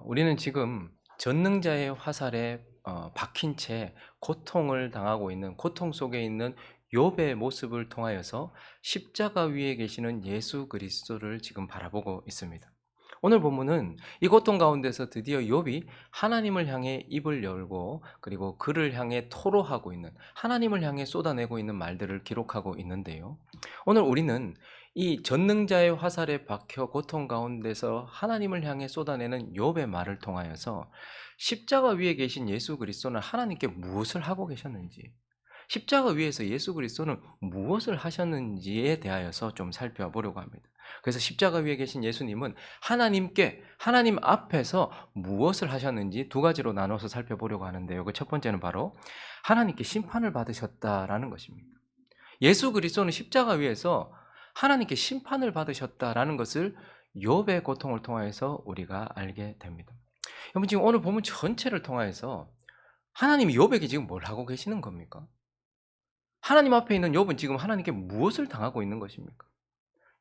우리는 지금 전능자의 화살에 박힌 채 고통을 당하고 있는, 고통 속에 있는 욥의 모습을 통하여서 십자가 위에 계시는 예수 그리스도를 지금 바라보고 있습니다. 오늘 본문은 이 고통 가운데서 드디어 욥이 하나님을 향해 입을 열고, 그리고 그를 향해 토로하고 있는, 하나님을 향해 쏟아내고 있는 말들을 기록하고 있는데요. 오늘 우리는 이 전능자의 화살에 박혀 고통 가운데서 하나님을 향해 쏟아내는 욥의 말을 통하여서 십자가 위에 계신 예수 그리스도는 하나님께 무엇을 하고 계셨는지, 십자가 위에서 예수 그리스도는 무엇을 하셨는지에 대하여서 좀 살펴보려고 합니다. 그래서 십자가 위에 계신 예수님은 하나님 앞에서 무엇을 하셨는지 두 가지로 나눠서 살펴보려고 하는데요. 그 첫 번째는 바로 하나님께 심판을 받으셨다라는 것입니다. 예수 그리스도는 십자가 위에서 하나님께 심판을 받으셨다라는 것을 욥의 고통을 통해서 우리가 알게 됩니다. 여러분, 지금 오늘 본문 전체를 통해서 하나님이 욥에게 지금 뭘 하고 계시는 겁니까? 하나님 앞에 있는 욥은 지금 하나님께 무엇을 당하고 있는 것입니까?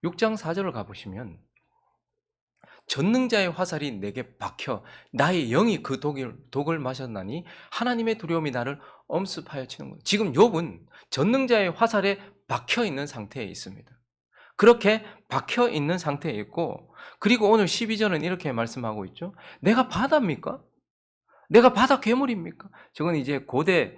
6장 4절을 가보시면 전능자의 화살이 내게 박혀 나의 영이 그 독을 마셨나니 하나님의 두려움이 나를 엄습하여 치는 거예요. 지금 욥은 전능자의 화살에 박혀 있는 상태에 있습니다. 그렇게 박혀 있는 상태에 있고, 그리고 오늘 12절은 이렇게 말씀하고 있죠. 내가 바다입니까? 내가 바다 괴물입니까? 저건 이제 고대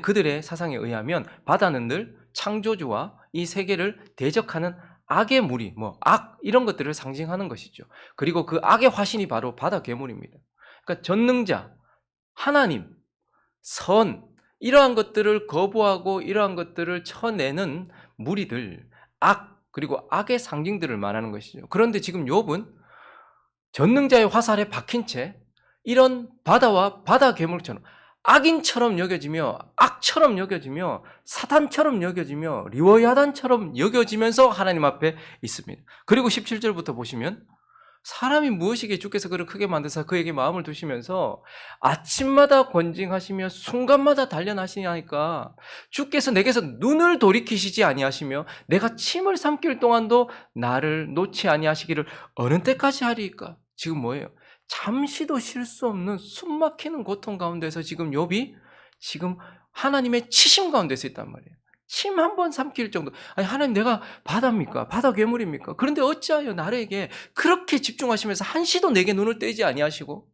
그들의 사상에 의하면 바다는 늘 창조주와 이 세계를 대적하는 악의 무리, 악 이런 것들을 상징하는 것이죠. 그리고 그 악의 화신이 바로 바다 괴물입니다. 그러니까 전능자, 하나님, 선, 이러한 것들을 거부하고 이러한 것들을 쳐내는 무리들, 악, 그리고 악의 상징들을 말하는 것이죠. 그런데 지금 욥은 전능자의 화살에 박힌 채 이런 바다와 바다 괴물처럼 악인처럼 여겨지며, 악처럼 여겨지며, 사탄처럼 여겨지며, 리워야단처럼 여겨지면서 하나님 앞에 있습니다. 그리고 17절부터 보시면 사람이 무엇이기에 주께서 그를 크게 만드사 그에게 마음을 두시면서 아침마다 권징하시며 순간마다 단련하시냐니까 주께서 내게서 눈을 돌이키시지 아니하시며 내가 침을 삼킬 동안도 나를 놓지 아니하시기를 어느 때까지 하리이까? 지금 뭐예요? 잠시도 쉴 수 없는 숨막히는 고통 가운데서 지금 욥이 지금 하나님의 치심 가운데서 있단 말이에요. 침 한 번 삼킬 정도. 아니, 하나님, 내가 바다입니까? 바다 괴물입니까? 그런데 어찌하여 나에게 그렇게 집중하시면서 한시도 내게 눈을 떼지 아니하시고,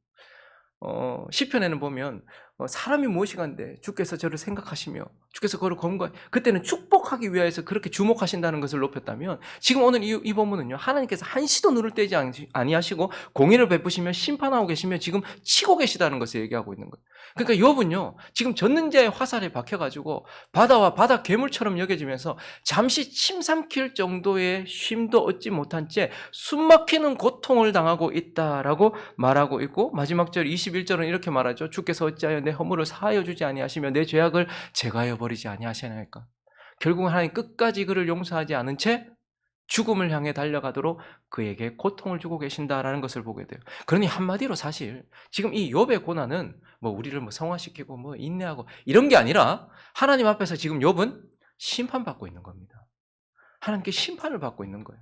시편에는 보면 사람이 무엇이간데 주께서 저를 생각하시며 주께서 그를 검거해, 그때는 축복하기 위하여서 그렇게 주목하신다는 것을 높였다면, 지금 오늘 이 본문은요, 하나님께서 한시도 눈을 떼지 아니하시고 공의를 베푸시며 심판하고 계시며 지금 치고 계시다는 것을 얘기하고 있는 거예요. 그러니까 욥은요, 지금 전능자의 화살에 박혀가지고 바다와 바다 괴물처럼 여겨지면서 잠시 침 삼킬 정도의 쉼도 얻지 못한 채 숨막히는 고통을 당하고 있다라고 말하고 있고, 마지막 절 21절은 이렇게 말하죠. 주께서 어찌하여 내 허물을 사하여 주지 아니하시며 내 죄악을 제가하여 버리지 아니하시나이까? 결국은 하나님 끝까지 그를 용서하지 않은 채 죽음을 향해 달려가도록 그에게 고통을 주고 계신다라는 것을 보게 돼요. 그러니 한마디로 사실 지금 이 욥의 고난은 우리를 성화시키고 인내하고 이런 게 아니라 하나님 앞에서 지금 욥은 심판받고 있는 겁니다. 하나님께 심판을 받고 있는 거예요.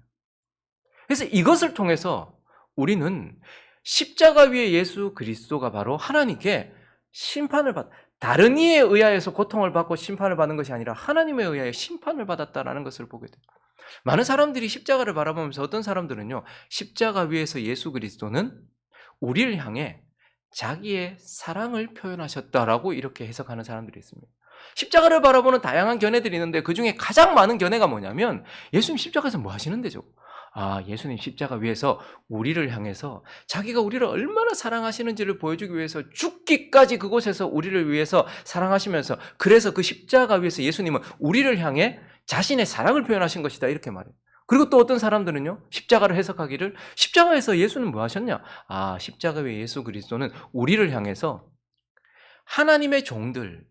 그래서 이것을 통해서 우리는 십자가 위에 예수 그리스도가 바로 하나님께 심판을 다른 이에 의하여서 고통을 받고 심판을 받는 것이 아니라 하나님에 의하여 심판을 받았다라는 것을 보게 돼요. 많은 사람들이 십자가를 바라보면서, 어떤 사람들은요, 십자가 위에서 예수 그리스도는 우리를 향해 자기의 사랑을 표현하셨다라고 이렇게 해석하는 사람들이 있습니다. 십자가를 바라보는 다양한 견해들이 있는데 그 중에 가장 많은 견해가 뭐냐면, 예수님 십자가에서 뭐 하시는데 저거? 예수님 십자가 위에서 우리를 향해서 자기가 우리를 얼마나 사랑하시는지를 보여주기 위해서 죽기까지 그곳에서 우리를 위해서 사랑하시면서, 그래서 그 십자가 위에서 예수님은 우리를 향해 자신의 사랑을 표현하신 것이다, 이렇게 말해요. 그리고 또 어떤 사람들은요, 십자가를 해석하기를, 십자가에서 예수는 뭐 하셨냐? 십자가 위에 예수 그리스도는 우리를 향해서 하나님의 종들,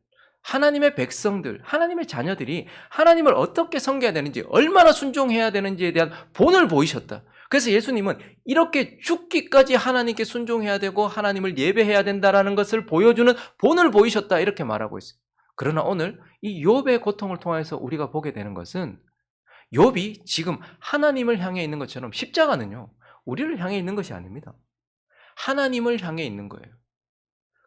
하나님의 백성들, 하나님의 자녀들이 하나님을 어떻게 섬겨야 되는지, 얼마나 순종해야 되는지에 대한 본을 보이셨다. 그래서 예수님은 이렇게 죽기까지 하나님께 순종해야 되고 하나님을 예배해야 된다라는 것을 보여주는 본을 보이셨다, 이렇게 말하고 있어요. 그러나 오늘 이 욥의 고통을 통해서 우리가 보게 되는 것은, 욥이 지금 하나님을 향해 있는 것처럼 십자가는요, 우리를 향해 있는 것이 아닙니다. 하나님을 향해 있는 거예요.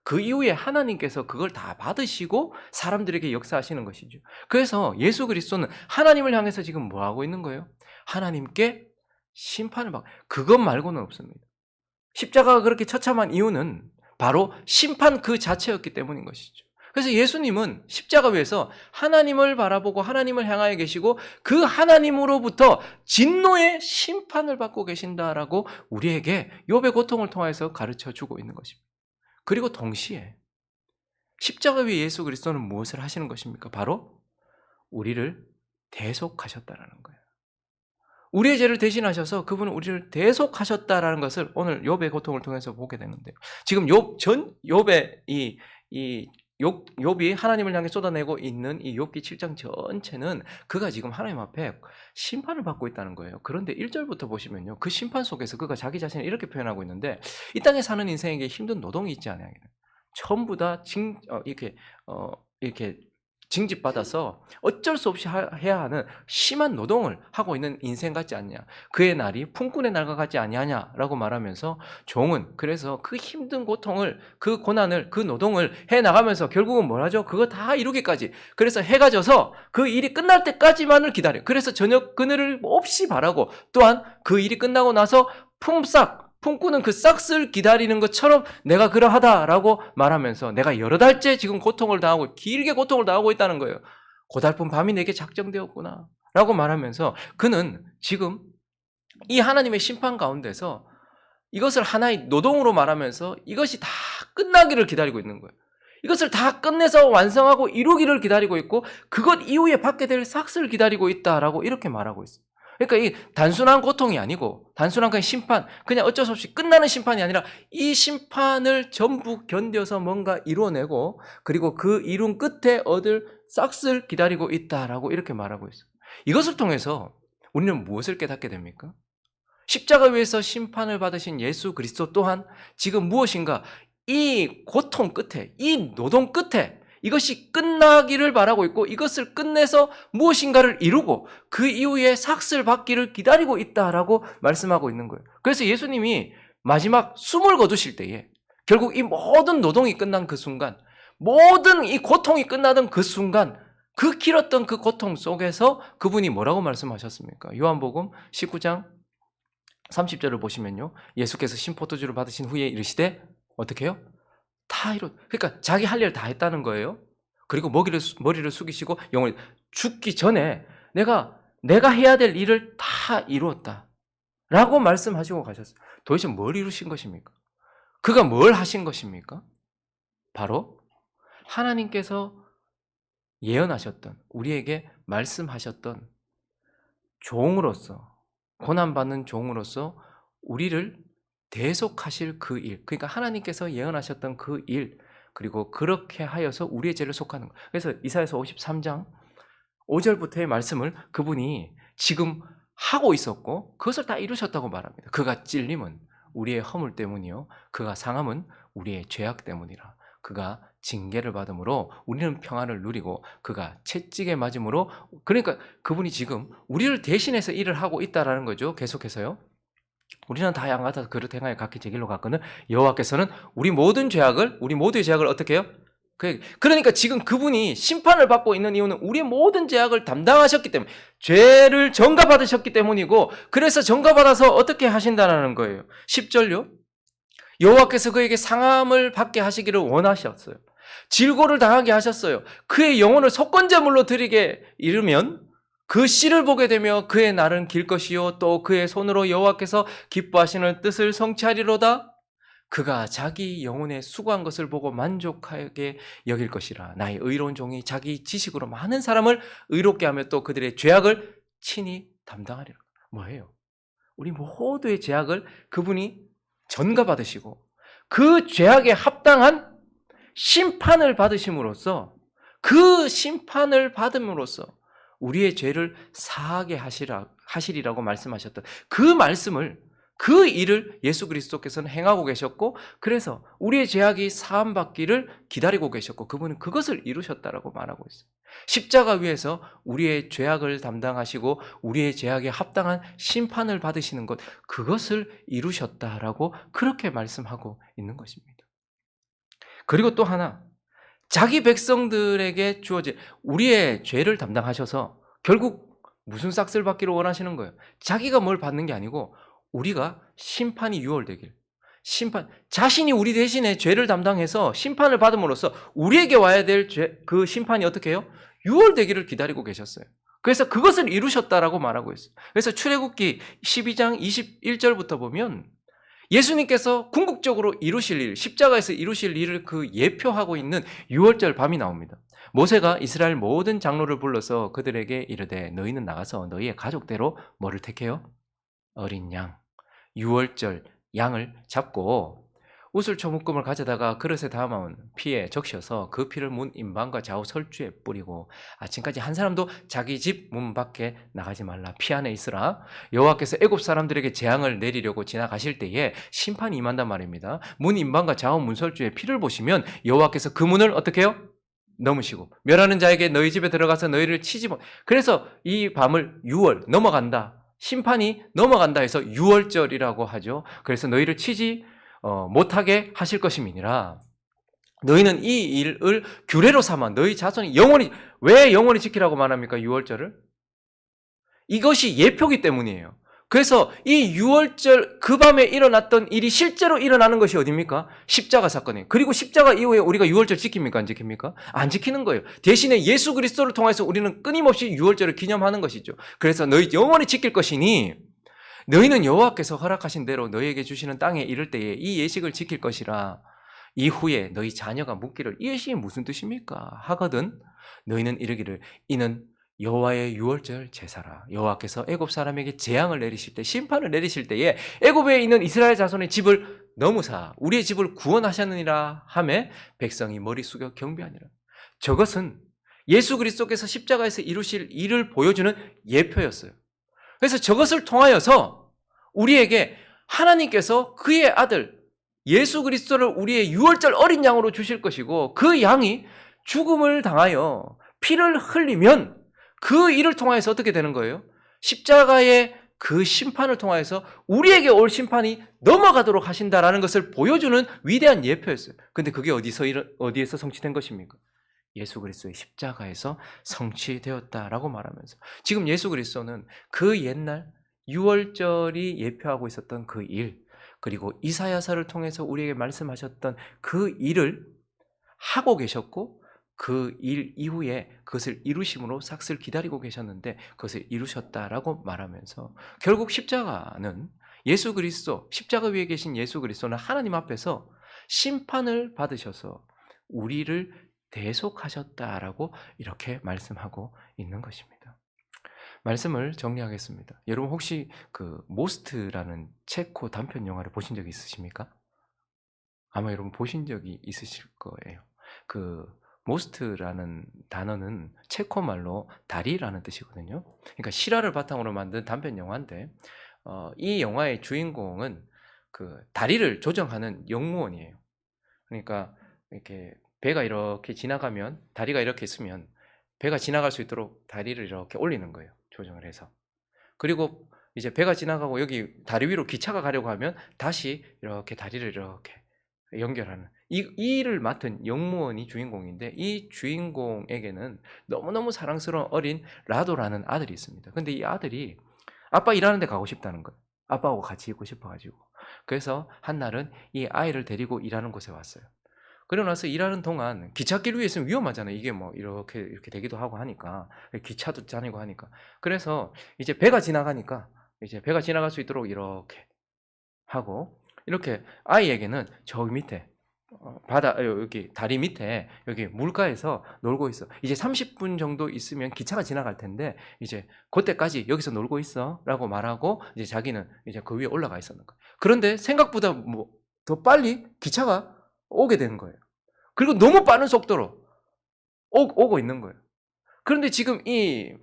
그 이후에 하나님께서 그걸 다 받으시고 사람들에게 역사하시는 것이죠. 그래서 예수 그리스도는 하나님을 향해서 지금 뭐 하고 있는 거예요? 하나님께 심판을 받고, 그것 말고는 없습니다. 십자가가 그렇게 처참한 이유는 바로 심판 그 자체였기 때문인 것이죠. 그래서 예수님은 십자가 위에서 하나님을 바라보고 하나님을 향하여 계시고 그 하나님으로부터 진노의 심판을 받고 계신다라고 우리에게 욥의 고통을 통해서 가르쳐 주고 있는 것입니다. 그리고 동시에 십자가 위에 예수 그리스도는 무엇을 하시는 것입니까? 바로 우리를 대속하셨다라는 거예요. 우리의 죄를 대신하셔서 그분은 우리를 대속하셨다라는 것을 오늘 욥의 고통을 통해서 보게 되는데요. 지금 욥의 욥이 하나님을 향해 쏟아내고 있는 이 욥기 7장 전체는 그가 지금 하나님 앞에 심판을 받고 있다는 거예요. 그런데 1절부터 보시면요, 그 심판 속에서 그가 자기 자신을 이렇게 표현하고 있는데, 이 땅에 사는 인생에게 힘든 노동이 있지 않아요. 전부 다 이렇게 징집받아서 어쩔 수 없이 해야 하는 심한 노동을 하고 있는 인생 같지 않냐, 그의 날이 품꾼의 날과 같지 아니하냐라고 말하면서 종은 그래서 그 힘든 고통을, 그 고난을, 그 노동을 해나가면서 결국은 뭘 하죠? 그거 다 이루기까지, 그래서 해가 져서 그 일이 끝날 때까지만을 기다려요. 그래서 저녁 그늘을 없이 바라고, 또한 그 일이 끝나고 나서 품꾼은 그 싹쓸 기다리는 것처럼 내가 그러하다라고 말하면서 내가 여러 달째 지금 고통을 당하고, 길게 고통을 당하고 있다는 거예요. 고달픈 밤이 내게 작정되었구나 라고 말하면서 그는 지금 이 하나님의 심판 가운데서 이것을 하나의 노동으로 말하면서 이것이 다 끝나기를 기다리고 있는 거예요. 이것을 다 끝내서 완성하고 이루기를 기다리고 있고, 그것 이후에 받게 될 삭스를 기다리고 있다라고 이렇게 말하고 있어요. 그러니까 이 단순한 고통이 아니고, 단순한 그냥 심판, 그냥 어쩔 수 없이 끝나는 심판이 아니라 이 심판을 전부 견뎌서 뭔가 이루어내고, 그리고 그 이룬 끝에 얻을 삭스를 기다리고 있다라고 이렇게 말하고 있어요. 이것을 통해서 우리는 무엇을 깨닫게 됩니까? 십자가 위에서 심판을 받으신 예수 그리스도 또한 지금 무엇인가 이 고통 끝에, 이 노동 끝에 이것이 끝나기를 바라고 있고, 이것을 끝내서 무엇인가를 이루고 그 이후에 삭슬 받기를 기다리고 있다라고 말씀하고 있는 거예요. 그래서 예수님이 마지막 숨을 거두실 때에 결국 이 모든 노동이 끝난 그 순간, 모든 이 고통이 끝나던 그 순간, 그 길었던 그 고통 속에서 그분이 뭐라고 말씀하셨습니까? 요한복음 19장 30절을 보시면요, 예수께서 신포도주를 받으신 후에 이르시되 어떻게 해요? 다 그러니까 자기 할 일 다 했다는 거예요. 그리고 머리를 숙이시고 영을 죽기 전에 내가 해야 될 일을 다 이루었다 라고 말씀하시고 가셨어요. 도대체 뭘 이루신 것입니까? 그가 뭘 하신 것입니까? 바로 하나님께서 예언하셨던, 우리에게 말씀하셨던 종으로서, 고난받는 종으로서 우리를 대속하실 그 일, 그러니까 하나님께서 예언하셨던 그 일, 그리고 그렇게 하여서 우리의 죄를 속하는 것. 그래서 이사야서 53장 5절부터의 말씀을 그분이 지금 하고 있었고 그것을 다 이루셨다고 말합니다. 그가 찔림은 우리의 허물 때문이요, 그가 상함은 우리의 죄악 때문이라. 그가 징계를 받음으로 우리는 평안을 누리고 그가 채찍에 맞음으로, 그러니까 그분이 지금 우리를 대신해서 일을 하고 있다라는 거죠. 계속해서요. 우리는 다 양같아서 그릇 행하여 각기 제 길로 갔거늘 여호와께서는 우리 모두의 죄악을 어떻게 해요? 그러니까 지금 그분이 심판을 받고 있는 이유는 우리의 모든 죄악을 담당하셨기 때문에, 죄를 전가받으셨기 때문이고, 그래서 전가받아서 어떻게 하신다는 거예요. 10절요. 여호와께서 그에게 상함을 받게 하시기를 원하셨어요. 질고를 당하게 하셨어요. 그의 영혼을 속건제물로 드리게 이르면 그 씨를 보게 되며 그의 날은 길 것이요 또 그의 손으로 여호와께서 기뻐하시는 뜻을 성취하리로다. 그가 자기 영혼에 수고한 것을 보고 만족하게 여길 것이라. 나의 의로운 종이 자기 지식으로 많은 사람을 의롭게 하며 또 그들의 죄악을 친히 담당하리라. 뭐예요? 우리 모두의 죄악을 그분이 전가받으시고 그 죄악에 합당한 심판을 받으심으로써, 그 심판을 받음으로써 우리의 죄를 사하게 하시리라고 말씀하셨던 그 말씀을 그 일을 예수 그리스도께서는 행하고 계셨고, 그래서 우리의 죄악이 사함받기를 기다리고 계셨고, 그분은 그것을 이루셨다라고 말하고 있어요. 십자가 위에서 우리의 죄악을 담당하시고 우리의 죄악에 합당한 심판을 받으시는 것, 그것을 이루셨다라고 그렇게 말씀하고 있는 것입니다. 그리고 또 하나, 자기 백성들에게 주어진 우리의 죄를 담당하셔서 결국 무슨 싹을 받기를 원하시는 거예요? 자기가 뭘 받는 게 아니고 우리가 심판이 유월되길, 자신이 우리 대신에 죄를 담당해서 심판을 받음으로써 우리에게 와야 될 그 심판이 어떻게 해요? 유월되기를 기다리고 계셨어요. 그래서 그것을 이루셨다라고 말하고 있어요. 그래서 출애굽기 12장 21절부터 보면 예수님께서 궁극적으로 이루실 일, 십자가에서 이루실 일을 그 예표하고 있는 유월절 밤이 나옵니다. 모세가 이스라엘 모든 장로를 불러서 그들에게 이르되 너희는 나가서 너희의 가족대로 뭐를 택해요? 어린 양, 유월절 양을 잡고 우슬초묶음을 가져다가 그릇에 담아온 피에 적셔서 그 피를 문 임방과 좌우 설주에 뿌리고 아침까지 한 사람도 자기 집 문 밖에 나가지 말라. 피 안에 있으라. 여호와께서 애굽 사람들에게 재앙을 내리려고 지나가실 때에 심판이 임한단 말입니다. 문 임방과 좌우 문설주에 피를 보시면 여호와께서 그 문을 어떻게 해요? 넘으시고 멸하는 자에게 너희 집에 들어가서 너희를 치지 못. 그래서 이 밤을 유월 넘어간다. 심판이 넘어간다 해서 유월절이라고 하죠. 그래서 너희를 치지 못하게 하실 것임이니라. 너희는 이 일을 규례로 삼아 너희 자손이 영원히, 왜 영원히 지키라고 말합니까? 유월절을? 이것이 예표기 때문이에요. 그래서 이 유월절 그 밤에 일어났던 일이 실제로 일어나는 것이 어디입니까? 십자가 사건이에요. 그리고 십자가 이후에 우리가 유월절 지킵니까? 안 지킵니까? 안 지키는 거예요. 대신에 예수 그리스도를 통해서 우리는 끊임없이 유월절을 기념하는 것이죠. 그래서 너희 영원히 지킬 것이니 너희는 여호와께서 허락하신 대로 너희에게 주시는 땅에 이를 때에 이 예식을 지킬 것이라. 이후에 너희 자녀가 묻기를 이 예식이 무슨 뜻입니까? 하거든 너희는 이르기를 이는 여호와의 유월절 제사라. 여호와께서 애굽 사람에게 재앙을 내리실 때, 심판을 내리실 때에 애굽에 있는 이스라엘 자손의 집을 넘으사 우리의 집을 구원하셨느니라 하매 백성이 머리 숙여 경배하니라. 저것은 예수 그리스도께서 십자가에서 이루실 일을 보여주는 예표였어요. 그래서 저것을 통하여서 우리에게 하나님께서 그의 아들 예수 그리스도를 우리의 유월절 어린 양으로 주실 것이고, 그 양이 죽음을 당하여 피를 흘리면 그 일을 통하여서 어떻게 되는 거예요? 십자가의 그 심판을 통하여서 우리에게 올 심판이 넘어가도록 하신다라는 것을 보여주는 위대한 예표였어요. 근데 그게 어디에서 성취된 것입니까? 예수 그리스도의 십자가에서 성취되었다라고 말하면서 지금 예수 그리스도는 그 옛날 유월절이 예표하고 있었던 그 일, 그리고 이사야서를 통해서 우리에게 말씀하셨던 그 일을 하고 계셨고, 그 일 이후에 그것을 이루심으로 삭슬 기다리고 계셨는데 그것을 이루셨다라고 말하면서 결국 십자가는 예수 그리스도, 십자가 위에 계신 예수 그리스도는 하나님 앞에서 심판을 받으셔서 우리를 대속하셨다라고 이렇게 말씀하고 있는 것입니다. 말씀을 정리하겠습니다. 여러분 혹시 그 모스트라는 체코 단편 영화를 보신 적이 있으십니까? 아마 여러분 보신 적이 있으실 거예요. 그 모스트라는 단어는 체코 말로 다리라는 뜻이거든요. 그러니까 실화를 바탕으로 만든 단편 영화인데 이 영화의 주인공은 그 다리를 조정하는 영무원이에요. 그러니까 이렇게 배가 이렇게 지나가면 다리가 이렇게 있으면 배가 지나갈 수 있도록 다리를 이렇게 올리는 거예요. 조정을 해서. 그리고 이제 배가 지나가고 여기 다리 위로 기차가 가려고 하면 다시 이렇게 다리를 이렇게 연결하는 이 일을 맡은 영무원이 주인공인데, 이 주인공에게는 너무너무 사랑스러운 어린 라도라는 아들이 있습니다. 근데 이 아들이 아빠 일하는 데 가고 싶다는 거예요. 아빠하고 같이 있고 싶어가지고. 그래서 한날은 이 아이를 데리고 일하는 곳에 왔어요. 그러고 나서 일하는 동안 기찻길 위에 있으면 위험하잖아요. 이게 뭐 이렇게 되기도 하고 하니까, 기차도 다니고 하니까. 그래서 이제 배가 지나가니까 이제 배가 지나갈 수 있도록 이렇게 하고, 이렇게 아이에게는 저기 밑에 바다 여기 다리 밑에 여기 물가에서 놀고 있어. 이제 30분 정도 있으면 기차가 지나갈 텐데 이제 그때까지 여기서 놀고 있어라고 말하고 이제 자기는 이제 그 위에 올라가 있었는 거예요. 그런데 생각보다 뭐 더 빨리 기차가 오게 되는 거예요. 그리고 너무 빠른 속도로 오고 있는 거예요. 그런데 지금 이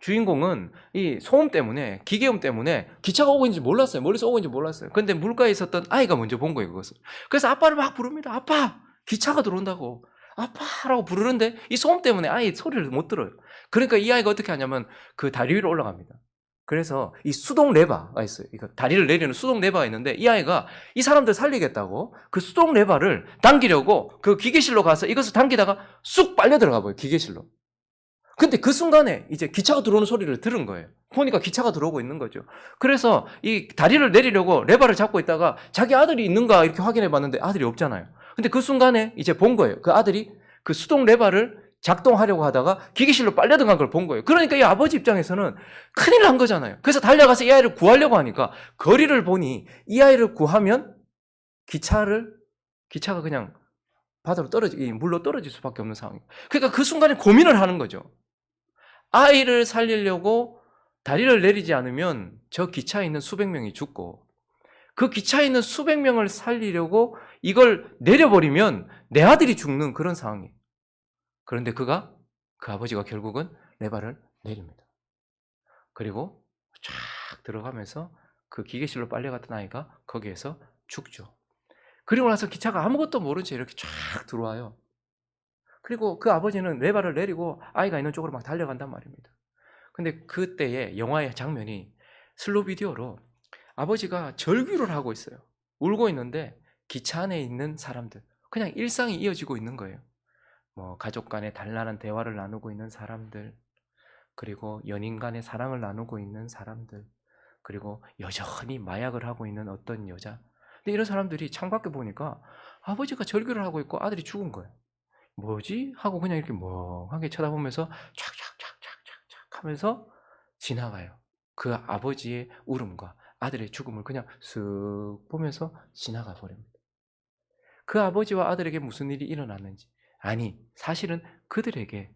주인공은 이 소음 때문에, 기계음 때문에 기차가 오고 있는지 몰랐어요. 멀리서 오고 있는지 몰랐어요. 근데 물가에 있었던 아이가 먼저 본 거예요, 그것을. 그래서 아빠를 막 부릅니다. "아빠! 기차가 들어온다고. 아빠!"라고 부르는데 이 소음 때문에 아이 소리를 못 들어요. 그러니까 이 아이가 어떻게 하냐면 그 다리 위로 올라갑니다. 그래서 이 수동 레바가 있어요. 이거 다리를 내리는 수동 레바가 있는데 이 아이가 이 사람들 살리겠다고 그 수동 레바를 당기려고 그 기계실로 가서 이것을 당기다가 쑥 빨려 들어가 버려요, 기계실로. 근데 그 순간에 이제 기차가 들어오는 소리를 들은 거예요. 보니까 기차가 들어오고 있는 거죠. 그래서 이 다리를 내리려고 레버를 잡고 있다가 자기 아들이 있는가 이렇게 확인해 봤는데 아들이 없잖아요. 근데 그 순간에 이제 본 거예요. 그 아들이 그 수동 레버를 작동하려고 하다가 기계실로 빨려 들어간 걸 본 거예요. 그러니까 이 아버지 입장에서는 큰일 난 거잖아요. 그래서 달려가서 이 아이를 구하려고 하니까 거리를 보니 이 아이를 구하면 기차가 그냥 바다로 이 물로 떨어질 수밖에 없는 상황이에요. 그러니까 그 순간에 고민을 하는 거죠. 아이를 살리려고 다리를 내리지 않으면 저 기차에 있는 수백 명이 죽고 그 기차에 있는 수백 명을 살리려고 이걸 내려버리면 내 아들이 죽는 그런 상황이에요. 그런데 그 아버지가 결국은 레바를 내립니다. 그리고 쫙 들어가면서 그 기계실로 빨려갔던 아이가 거기에서 죽죠. 그리고 나서 기차가 아무것도 모른 채 이렇게 쫙 들어와요. 그리고 그 아버지는 레바를 내리고 아이가 있는 쪽으로 막 달려간단 말입니다. 근데 그때의 영화의 장면이 슬로우 비디오로 아버지가 절규를 하고 있어요. 울고 있는데 기차 안에 있는 사람들, 그냥 일상이 이어지고 있는 거예요. 뭐 가족 간의 단란한 대화를 나누고 있는 사람들, 그리고 연인 간의 사랑을 나누고 있는 사람들, 그리고 여전히 마약을 하고 있는 어떤 여자. 근데 이런 사람들이 창밖에 보니까 아버지가 절규를 하고 있고 아들이 죽은 거예요. 뭐지? 하고 그냥 이렇게 멍하게 쳐다보면서 촥촥촥촥촥촥 하면서 지나가요. 그 아버지의 울음과 아들의 죽음을 그냥 쓱 보면서 지나가 버립니다. 그 아버지와 아들에게 무슨 일이 일어났는지, 아니 사실은 그들에게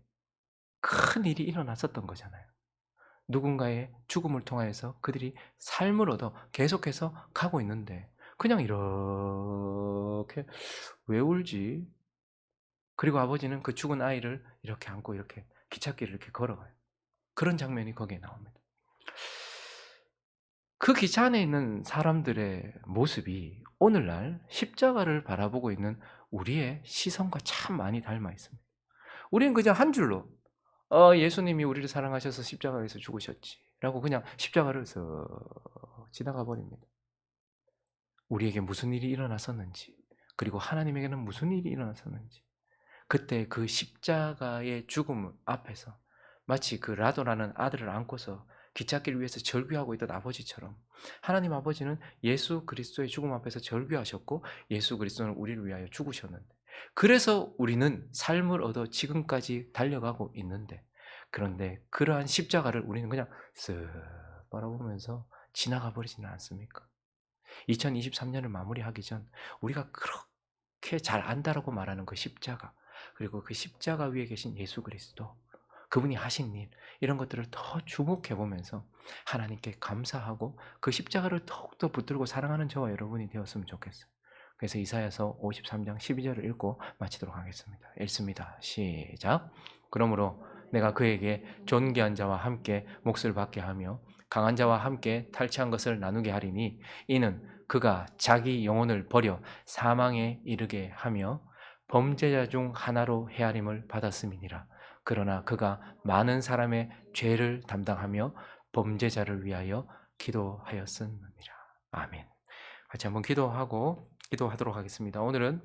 큰 일이 일어났었던 거잖아요. 누군가의 죽음을 통하여서 그들이 삶을 얻어 계속해서 가고 있는데 그냥 이렇게 '왜 울지?' 그리고 아버지는 그 죽은 아이를 이렇게 안고 이렇게 기찻길을 이렇게 걸어가요. 그런 장면이 거기에 나옵니다. 그 기차 안에 있는 사람들의 모습이 오늘날 십자가를 바라보고 있는 우리의 시선과 참 많이 닮아 있습니다. 우리는 그냥 한 줄로 예수님이 우리를 사랑하셔서 십자가에서 죽으셨지.'라고 그냥 십자가를 쓱 지나가 버립니다. 우리에게 무슨 일이 일어났었는지, 그리고 하나님에게는 무슨 일이 일어났었는지, 그때 그 십자가의 죽음 앞에서 마치 그 라도라는 아들을 안고서 기찻길 위에서 절규하고 있던 아버지처럼 하나님 아버지는 예수 그리스도의 죽음 앞에서 절규하셨고 예수 그리스도는 우리를 위하여 죽으셨는데, 그래서 우리는 삶을 얻어 지금까지 달려가고 있는데, 그런데 그러한 십자가를 우리는 그냥 쓱 바라보면서 지나가 버리지는 않습니까? 2023년을 마무리하기 전 우리가 그렇게 잘 안다라고 말하는 그 십자가, 그리고 그 십자가 위에 계신 예수 그리스도, 그분이 하신 일, 이런 것들을 더 주목해 보면서 하나님께 감사하고 그 십자가를 더욱더 붙들고 사랑하는 저와 여러분이 되었으면 좋겠어요. 그래서 이사야서 53장 12절을 읽고 마치도록 하겠습니다. 읽습니다. 시작. 그러므로 내가 그에게 존귀한 자와 함께 몫을 받게 하며 강한 자와 함께 탈취한 것을 나누게 하리니 이는 그가 자기 영혼을 버려 사망에 이르게 하며 범죄자 중 하나로 헤아림을 받았음이니라. 그러나 그가 많은 사람의 죄를 담당하며 범죄자를 위하여 기도하였음이니라. 아멘. 같이 한번 기도하도록 하겠습니다. 오늘은